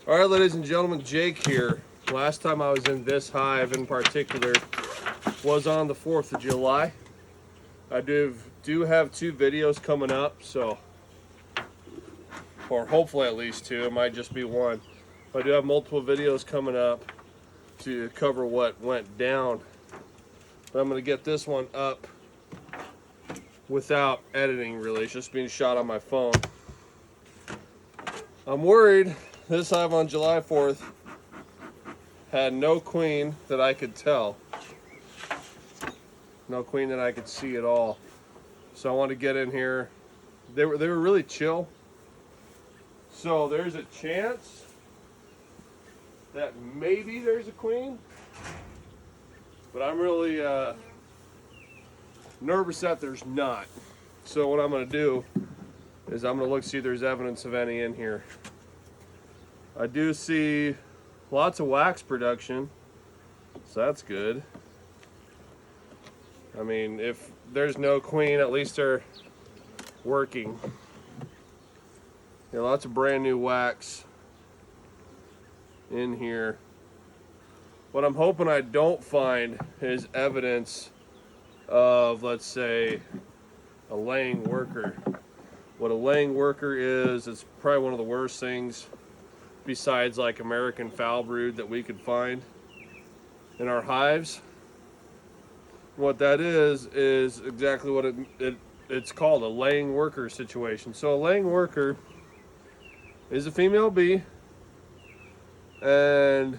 All right, ladies and gentlemen, Jake here. Last time I was in this hive in particular was on the 4th of July. I do have 2 videos coming up, so, or hopefully at least 2, it might just be 1. But I do have multiple videos coming up to cover what went down. But I'm gonna get this one up without editing really, it's just being shot on my phone. I'm worried this hive on July 4th had no queen that I could tell. No queen that I could see at all. So I want to get in here. They were really chill. So there's a chance that maybe there's a queen. But I'm really nervous that there's not. So what I'm going to do is I'm going to look see if there's evidence of any in here. I do see lots of wax production, so that's good. I mean, if there's no queen, at least they're working. Yeah, lots of brand new wax in here. What I'm hoping I don't find is evidence of, let's say, a laying worker. What a laying worker is, it's probably one of the worst things besides like American foul brood that we could find in our hives. What that is exactly what it's called, a laying worker situation. So a laying worker is a female bee and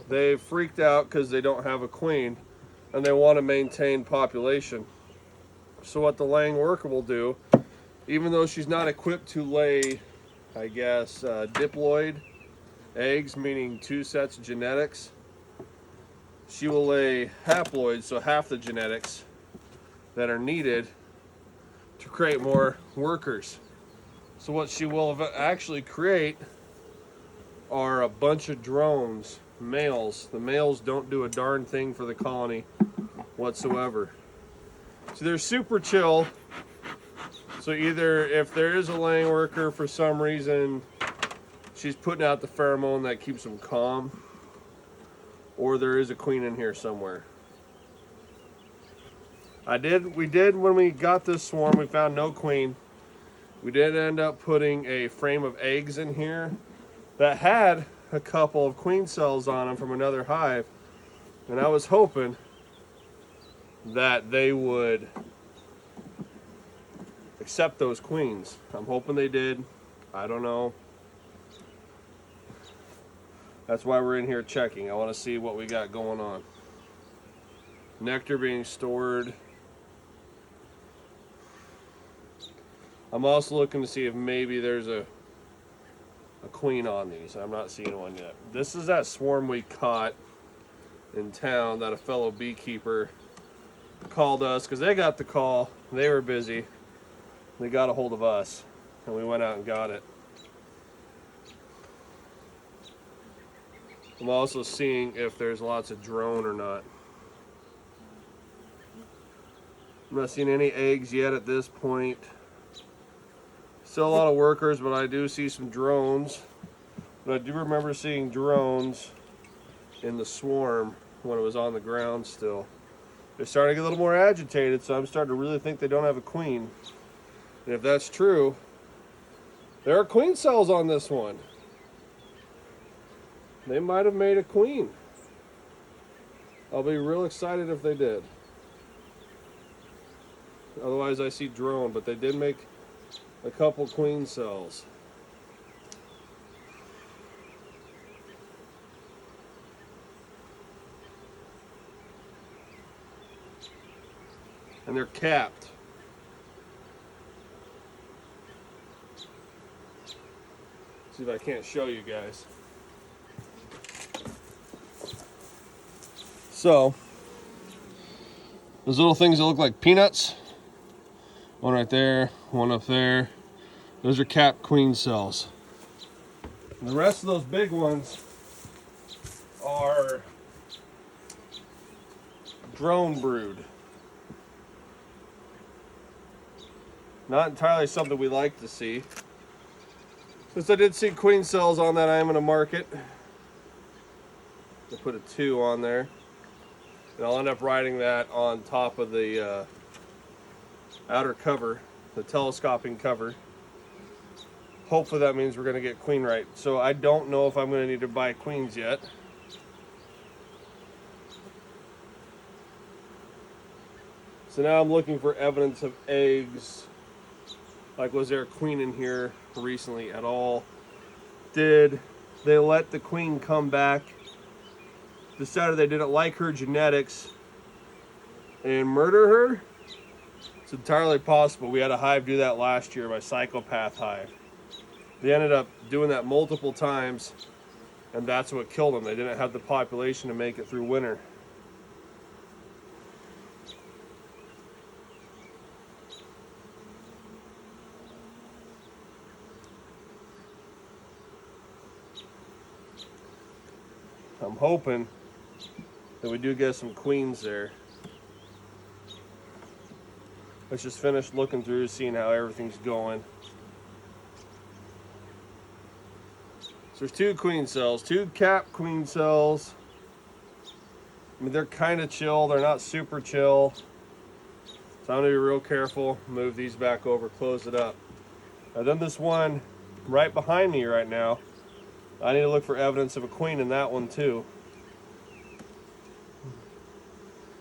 they freaked out because they don't have a queen and they want to maintain population. So what the laying worker will do, even though she's not equipped to lay, I guess, diploid eggs, meaning 2 sets of genetics, she will lay haploids, so half the genetics that are needed to create more workers. So what she will actually create are a bunch of drones, males. The males don't do a darn thing for the colony whatsoever. So they're super chill. So either if there is a laying worker for some reason, she's putting out the pheromone that keeps them calm, or there is a queen in here somewhere. We did when we got this swarm, we found no queen. We did end up putting a frame of eggs in here that had a couple of queen cells on them from another hive, and I was hoping that they would accept those queens. I'm hoping they did. I don't know. That's why we're in here checking. I want to see what we got going on. Nectar being stored. I'm also looking to see if maybe there's a queen on these. I'm not seeing one yet. This is that swarm we caught in town that a fellow beekeeper called us because they got the call. They were busy. They got a hold of us and we went out and got it. I'm also seeing if there's lots of drone or not. I'm not seeing any eggs yet at this point. Still a lot of workers, but I do see some drones. But I do remember seeing drones in the swarm when it was on the ground still. They're starting to get a little more agitated, so I'm starting to really think they don't have a queen. And if that's true, there are queen cells on this one. They might have made a queen. I'll be real excited if they did. Otherwise I see drone, but they did make a couple queen cells. And they're capped. See if I can't show you guys. So, those little things that look like peanuts, one right there, one up there, those are capped queen cells. And the rest of those big ones are drone brood. Not entirely something we like to see. Since I did see queen cells on that, I am going to mark it. I'll put a 2 on there. And I'll end up writing that on top of the outer cover, the telescoping cover. Hopefully that means we're going to get queen right. So I don't know if I'm going to need to buy queens yet. So now I'm looking for evidence of eggs. Like, was there a queen in here recently at all? Did they let the queen come back, decided they didn't like her genetics, and murder her? It's entirely possible. We had a hive do that last year, my psychopath hive. They ended up doing that multiple times, and that's what killed them. They didn't have the population to make it through winter. I'm hoping that we do get some queens there. Let's just finish looking through, seeing how everything's going. So there's 2 queen cells, 2 cap queen cells. I mean, they're kind of chill, they're not super chill. So I'm gonna be real careful, move these back over, close it up. And then this one right behind me right now, I need to look for evidence of a queen in that one too.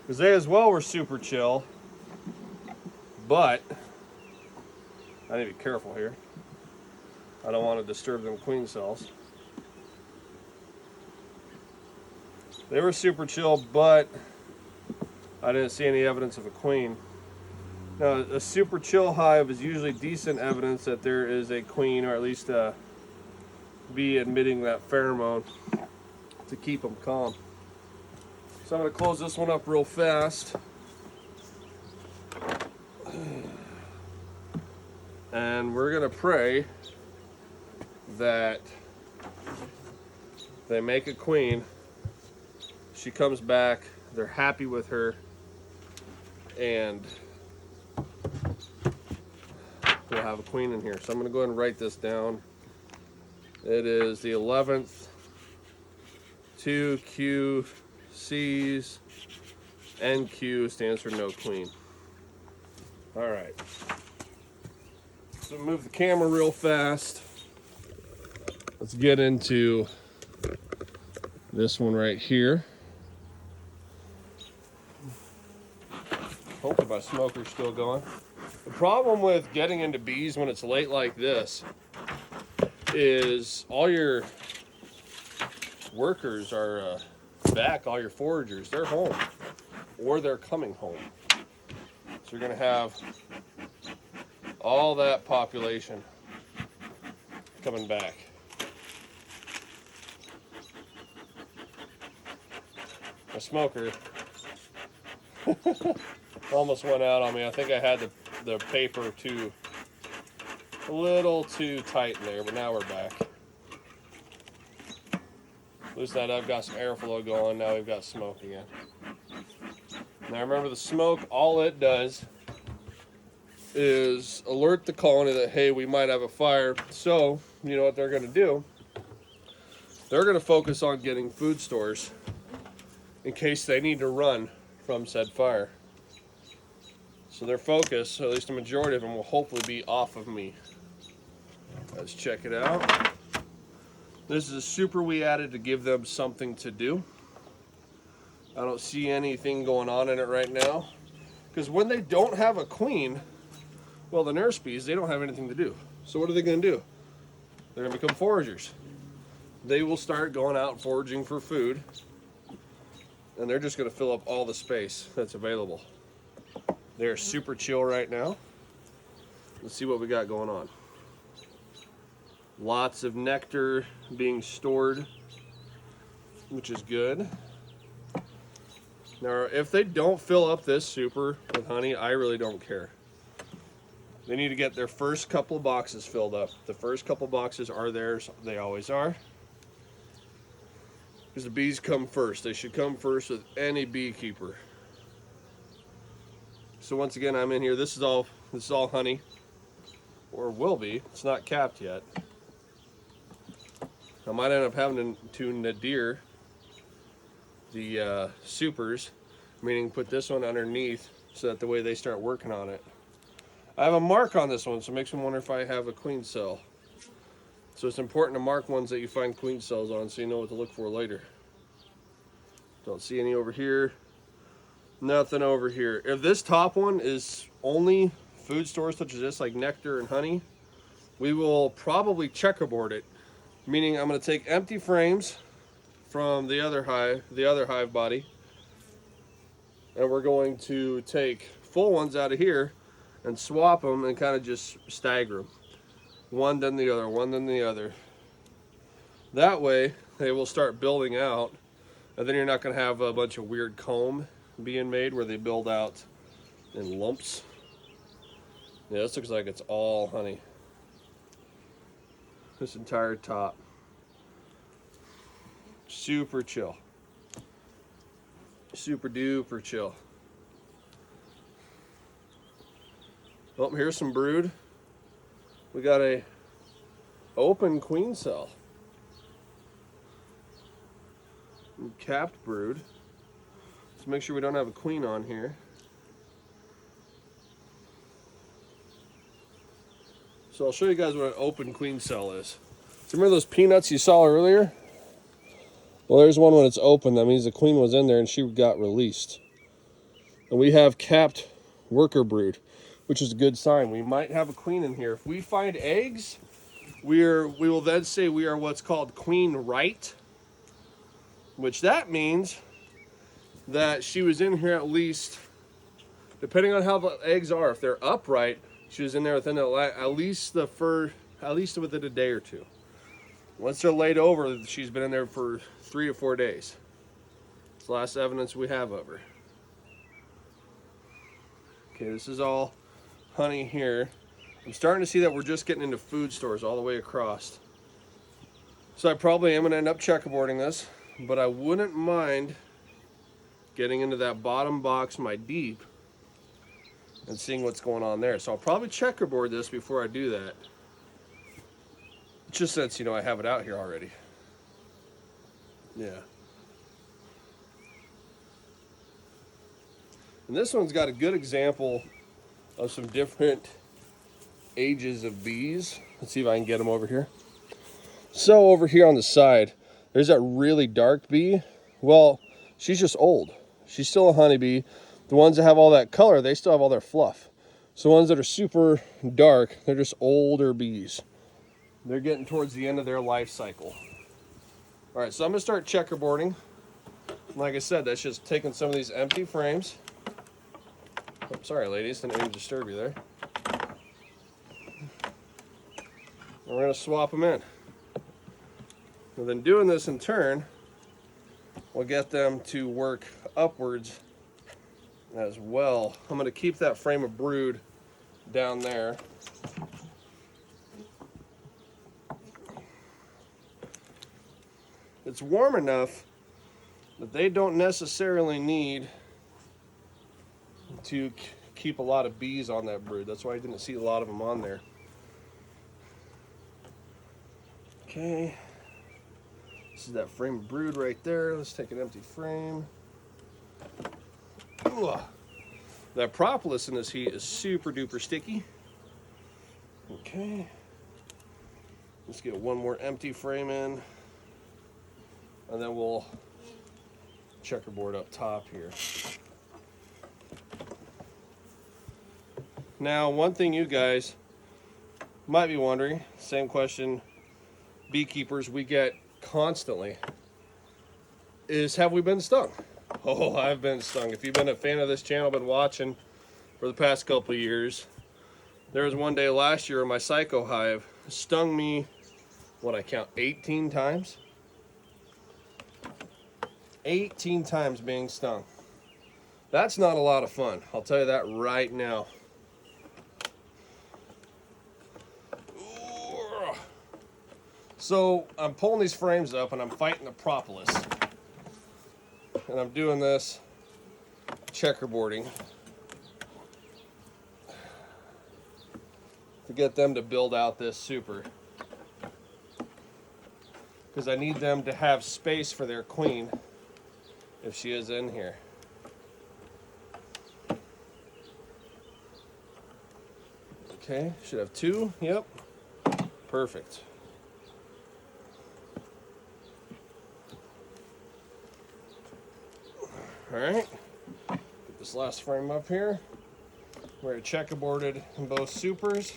Because they as well were super chill, but I need to be careful here. I don't want to disturb them queen cells. They were super chill, but I didn't see any evidence of a queen. Now, a super chill hive is usually decent evidence that there is a queen, or at least a bee emitting that pheromone to keep them calm. So I'm going to close this one up real fast. And we're going to pray that they make a queen. She comes back, they're happy with her, and we'll have a queen in here. So I'm going to go ahead and write this down. It is the 11th, 2 QCs, NQ stands for no queen. All right. So move the camera real fast. Let's get into this one right here. Hopefully my smoker's still going. The problem with getting into bees when it's late like this is all your workers are back, all your foragers, they're home, or they're coming home. So you're gonna have all that population coming back. My smoker almost went out on me. I think I had the paper a little too tight in there, but now we're back. Loosen that up, got some airflow going, now we've got smoke again. Now remember, the smoke, all it does is alert the colony that, hey, we might have a fire. So, you know what they're gonna do? They're gonna focus on getting food stores in case they need to run from said fire. So their focus, at least a majority of them, will hopefully be off of me. Let's check it out. This is a super we added to give them something to do. I don't see anything going on in it right now. Because when they don't have a queen, well, the nurse bees, they don't have anything to do. So what are they going to do? They're going to become foragers. They will start going out foraging for food. And they're just going to fill up all the space that's available. They're super chill right now. Let's see what we got going on. Lots of nectar being stored, which is good. Now, if they don't fill up this super with honey, I really don't care. They need to get their first couple of boxes filled up. The first couple of boxes are theirs. They always are. Because the bees come first. They should come first with any beekeeper. So once again, I'm in here. This is all honey, or will be. It's not capped yet. I might end up having to nadir the supers, meaning put this one underneath so that the way they start working on it. I have a mark on this one, so it makes me wonder if I have a queen cell. So it's important to mark ones that you find queen cells on so you know what to look for later. Don't see any over here. Nothing over here. If this top one is only food stores such as this, like nectar and honey, we will probably checkerboard it. Meaning I'm going to take empty frames from the other hive body, and we're going to take full ones out of here and swap them and kind of just stagger them. One then the other, one then the other. That way they will start building out, and then you're not going to have a bunch of weird comb being made where they build out in lumps. Yeah, this looks like it's all honey. This entire top. Super chill. Super duper chill. Oh, here's some brood. We got a open queen cell. Capped brood. Let's make sure we don't have a queen on here. So I'll show you guys what an open queen cell is. So remember those peanuts you saw earlier? Well, there's one when it's open. That means the queen was in there and she got released. And we have capped worker brood, which is a good sign. We might have a queen in here. If we find eggs, we will then say we are what's called queen right, which that means that she was in here at least, depending on how the eggs are, if they're upright, she was in there within at least within a day or two. Once they're laid over, she's been in there for 3 to 4 days. It's the last evidence we have of her. Okay, this is all honey here. I'm starting to see that we're just getting into food stores all the way across. So I probably am going to end up checkerboarding this, but I wouldn't mind getting into that bottom box, my deep, and seeing what's going on there. So I'll probably checkerboard this before I do that. Just since, you know, I have it out here already. Yeah. And this one's got a good example of some different ages of bees. Let's see if I can get them over here. So over here on the side, there's that really dark bee. Well, she's just old. She's still a honeybee. The ones that have all that color, they still have all their fluff. So the ones that are super dark, they're just older bees. They're getting towards the end of their life cycle. All right, so I'm gonna start checkerboarding. Like I said, that's just taking some of these empty frames. Oh, sorry, ladies, didn't mean to disturb you there. We're gonna swap them in. And then doing this in turn, we'll get them to work upwards as well. I'm gonna keep that frame of brood down there. It's warm enough that they don't necessarily need to keep a lot of bees on that brood. That's why I didn't see a lot of them on there. Okay, this is that frame of brood right there. Let's take an empty frame. Ugh. That propolis in this heat is super duper sticky. Okay, let's get one more empty frame in, and then we'll checkerboard up top here. Now, one thing you guys might be wondering, same question beekeepers we get constantly, is have we been stung? Oh, I've been stung. If you've been a fan of this channel, been watching for the past couple of years, there was one day last year in my psycho hive, stung me, what I count, 18 times? 18 times being stung. That's not a lot of fun. I'll tell you that right now. So I'm pulling these frames up and I'm fighting the propolis. And I'm doing this checkerboarding to get them to build out this super. because I need them to have space for their queen if she is in here. Okay, should have 2. Yep, perfect. All right, get this last frame up here. We're checkerboarded in both supers.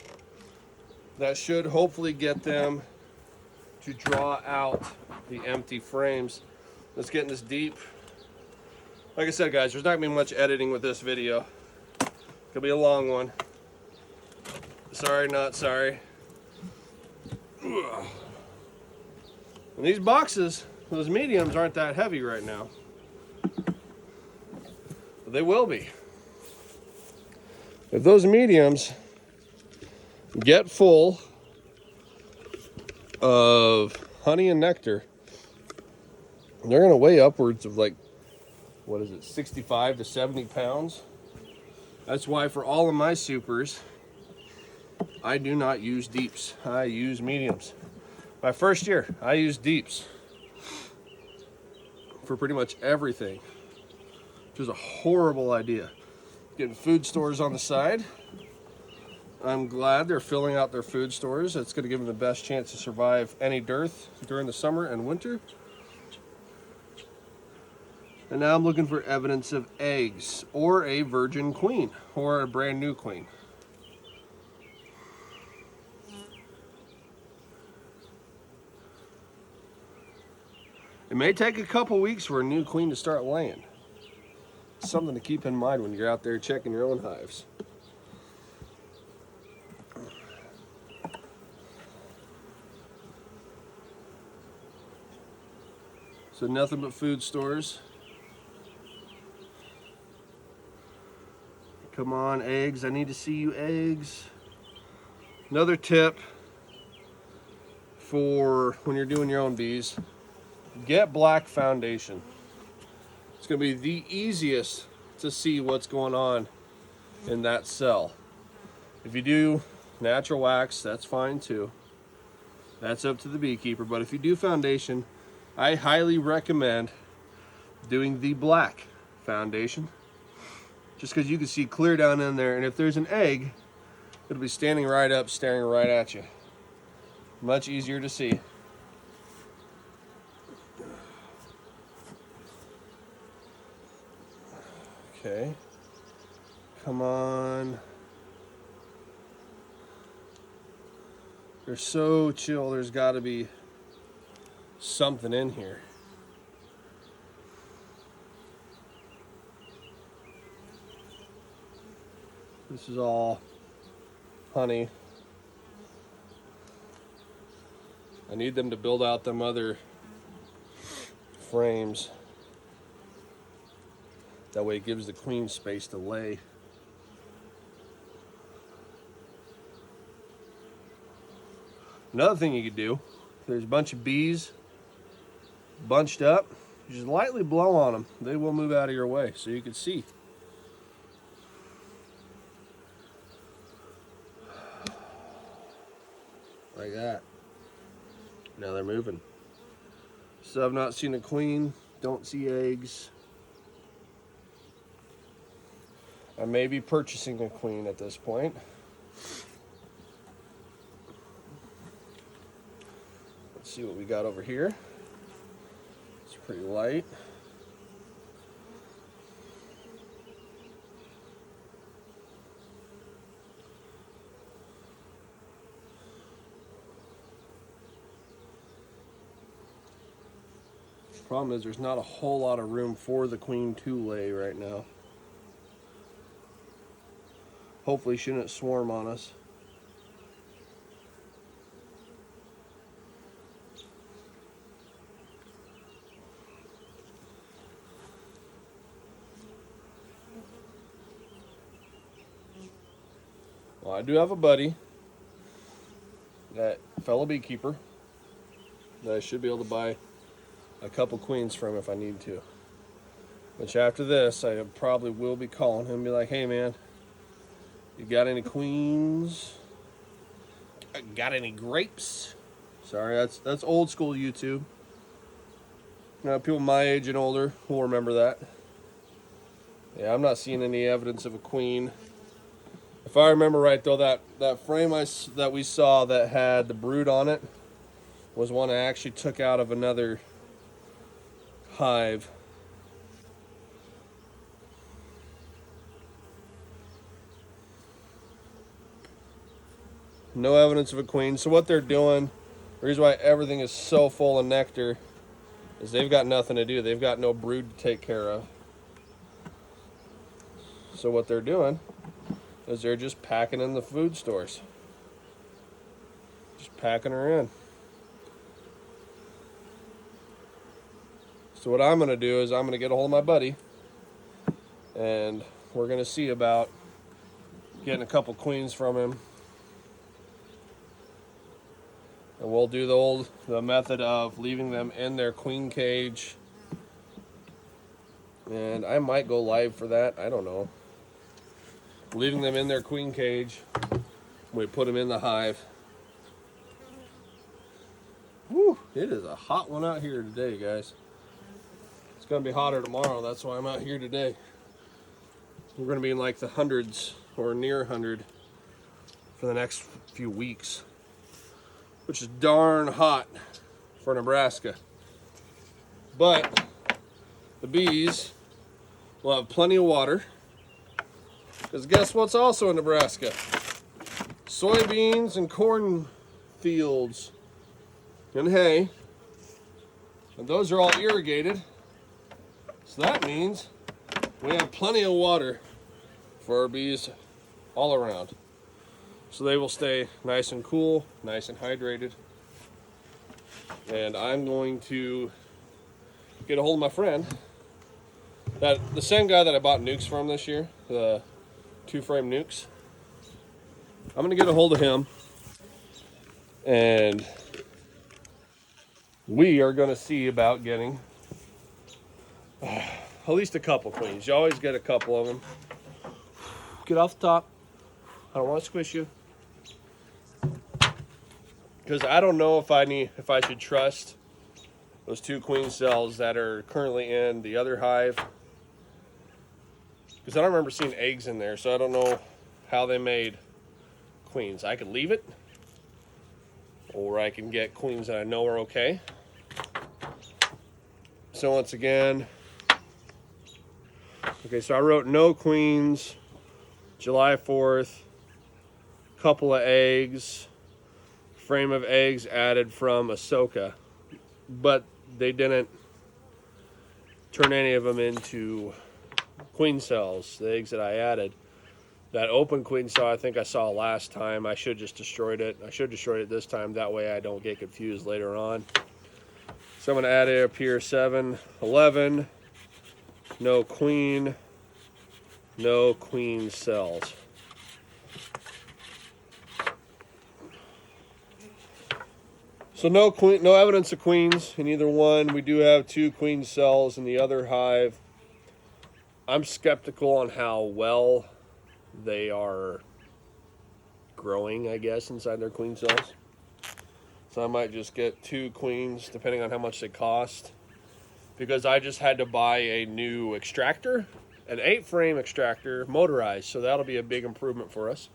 That should hopefully get them to draw out the empty frames. Let's get in this deep. Like I said, guys, there's not gonna be much editing with this video. It'll be a long one. Sorry, not sorry. And these boxes, those mediums, aren't that heavy right now. But they will be. If those mediums get full of honey and nectar, they're gonna weigh upwards of like, what is it, 65 to 70 pounds. That's why for all of my supers, I do not use deeps. I use mediums. My first year, I used deeps for pretty much everything, which was a horrible idea. Getting food stores on the side. I'm glad they're filling out their food stores. It's going to give them the best chance to survive any dearth during the summer and winter. And now I'm looking for evidence of eggs or a virgin queen or a brand new queen. It may take a couple weeks for a new queen to start laying. Something to keep in mind when you're out there checking your own hives. So nothing but food stores. Come on, eggs. I need to see you, eggs. Another tip for when you're doing your own bees, get black foundation. It's going to be the easiest to see what's going on in that cell. If you do natural wax, that's fine too. That's up to the beekeeper. But if you do foundation, I highly recommend doing the black foundation, just because you can see clear down in there, and if there's an egg, it'll be standing right up, staring right at you. Much easier to see. Okay, come on. They're so chill, there's got to be something in here. This is all honey. I need them to build out them other frames. That way it gives the queen space to lay. Another thing you could do, if there's a bunch of bees bunched up, you just lightly blow on them. They will move out of your way so you can see. Like that. Now they're moving. So I've not seen a queen, don't see eggs. I may be purchasing a queen at this point. Let's see what we got over here. It's pretty light. The problem is there's not a whole lot of room for the queen to lay right now. Hopefully she shouldn't swarm on us. Well, I do have a buddy, that fellow beekeeper, that I should be able to buy a couple queens from if I need to. Which after this, I probably will be calling him and be like, hey man, you got any queens? Got any grapes? Sorry, that's old school YouTube. People my age and older will remember that. Yeah, I'm not seeing any evidence of a queen. If I remember right, though, that frame that we saw that had the brood on it was one I actually took out of another hive. No evidence of a queen. So what they're doing, the reason why everything is so full of nectar, is they've got nothing to do. They've got no brood to take care of. So what they're doing is they're just packing in the food stores. Just packing her in. So what I'm going to do is I'm going to get a hold of my buddy, and we're going to see about getting a couple queens from him. And we'll do the method of leaving them in their queen cage. And I might go live for that. I don't know. Leaving them in their queen cage. We put them in the hive. Woo! It is a hot one out here today, guys. It's going to be hotter tomorrow. That's why I'm out here today. We're going to be in like the hundreds or near 100 for the next few weeks, which is darn hot for Nebraska. But the bees will have plenty of water, because guess what's also in Nebraska? Soybeans and corn fields and hay. And those are all irrigated. So that means we have plenty of water for our bees all around. So they will stay nice and cool, nice and hydrated. And I'm going to get a hold of my friend, the same guy that I bought nukes from this year, the 2-frame nukes. I'm going to get a hold of him, and we are going to see about getting at least a couple queens. You always get a couple of them. Get off the top. I don't want to squish you, because I don't know if I should trust those 2 queen cells that are currently in the other hive, because I don't remember seeing eggs in there, so I don't know how they made queens. I could leave it, or I can get queens that I know are okay. So once again, okay, so I wrote no queens, July 4th, couple of eggs, frame of eggs added from Ahsoka, but they didn't turn any of them into queen cells, the eggs that I added. That open queen cell I think I saw last time. I should just destroyed it. I should destroy it this time, that way I don't get confused later on. So I'm going to add it up here, 7, 11, no queen cells. So no evidence of queens in either one. We do have 2 queen cells in the other hive. I'm skeptical on how well they are growing, I guess, inside their queen cells. So I might just get 2 queens, depending on how much they cost, because I just had to buy a new extractor, an 8-frame extractor, motorized, so that'll be a big improvement for us.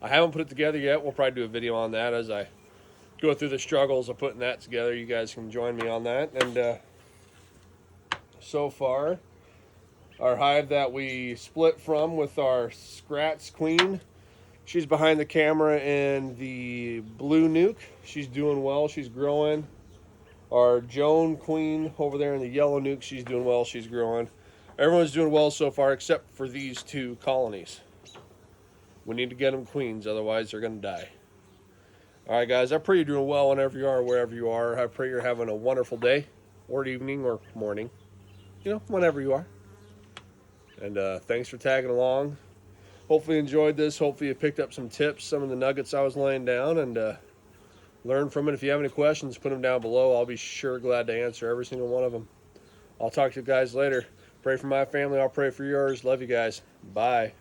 I haven't put it together yet. We'll probably do a video on that as I go through the struggles of putting that together. You guys can join me on that. And so far, our hive that we split from with our Scratch queen, she's behind the camera in the blue nuke. She's doing well. She's growing. Our Joan queen over there in the yellow nuke, she's doing well. She's growing. Everyone's doing well so far except for these 2 colonies. We need to get them queens, otherwise they're going to die. All right, guys, I pray you're doing well whenever you are, wherever you are. I pray you're having a wonderful day or evening or morning, whenever you are. And thanks for tagging along. Hopefully you enjoyed this. Hopefully you picked up some tips, some of the nuggets I was laying down, and learn from it. If you have any questions, put them down below. I'll be glad to answer every single one of them. I'll talk to you guys later. Pray for my family. I'll pray for yours. Love you guys. Bye.